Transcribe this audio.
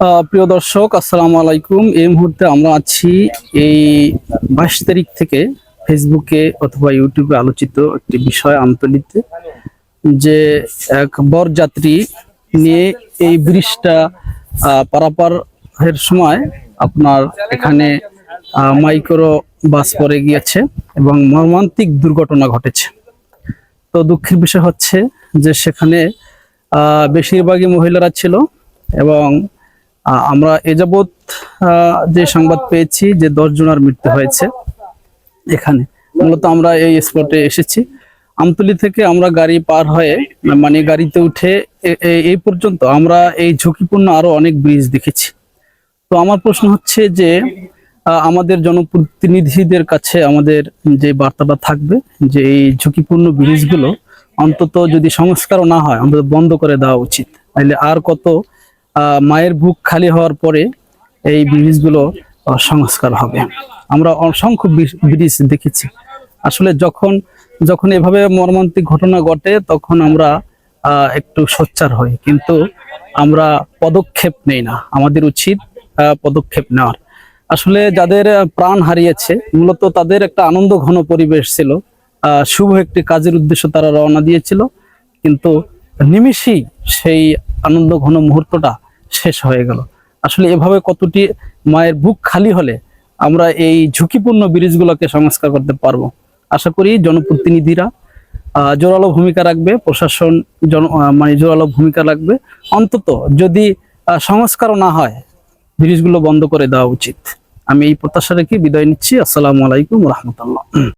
প্রিয় দর্শক, আসসালামু আলাইকুম। এই মুহূর্তে আমরা আছি এই 22 তারিখ থেকে ফেসবুকে অথবা ইউটিউবে আলোচিত একটি বিষয় আমতলীতে, যে এক বরযাত্রী নিয়ে এই ব্রিজটা পারাপারের সময় আপনার এখানে মাইক্রো বাস পড়ে গিয়েছে এবং মর্মান্তিক দুর্ঘটনা ঘটেছে। তো দুঃখের বিষয় হচ্ছে যে সেখানে বেশিরভাগই মহিলারা ছিল এবং আমরা এ যাবৎ যে সংবাদ পেয়েছি যে 10 জনের মৃত্যু হয়েছে। এখানে মূলত আমরা এই স্পটে এসেছি আমতলী থেকে। আমরা গাড়ি পার হয়ে মানে গাড়িতে উঠে এই পর্যন্ত আমরা এই ঝুঁকিপূর্ণ আরো অনেক ব্রিজ দেখেছি। তো আমার প্রশ্ন হচ্ছে যে আমাদের জনপ্রতিনিধিদের কাছে আমাদের যে বার্তাটা থাকবে যে এই ঝুঁকিপূর্ণ ব্রিজগুলো অন্তত যদি সংস্কারও না হয় অন্তত বন্ধ করে দেওয়া উচিত। তাইলে আর কত মায়ের বুক খালি হওয়ার পরে এই ব্রিজগুলো সংস্কার হবে। আমরা অসংখ্য ব্রিজ দেখেছি। আসলে যখন যখন এভাবে মর্মান্তিক ঘটনা ঘটে তখন আমরা একটু সোচ্চার হই, কিন্তু আমরা পদক্ষেপ নেই না। আমাদের উচিত পদক্ষেপ নেওয়ার। আসলে যাদের প্রাণ হারিয়েছে মূলত তাদের একটা আনন্দ ঘন পরিবেশ ছিল, শুভ একটি কাজের উদ্দেশ্য তারা রওনা দিয়েছিল, কিন্তু নিমিষেই সেই আনন্দ ঘন মুহূর্তটা শেষ হয়ে গেল। আসলে এভাবে কতটি মায়ের বুক খালি হলে আমরা এই ঝুঁকিপূর্ণ ব্রিজগুলোকে সংস্কার করতে পারবো। আশা করি জনপ্রতিনিধিরা জোরালো ভূমিকা রাখবে, প্রশাসন মানে জোরালো ভূমিকা রাখবে। অন্তত যদি সংস্কারও না হয় ব্রিজগুলো বন্ধ করে দেওয়া উচিত। আমি এই প্রত্যাশা রেখে বিদায় নিচ্ছি। আসসালামু আলাইকুম রহমতুল্লাহ।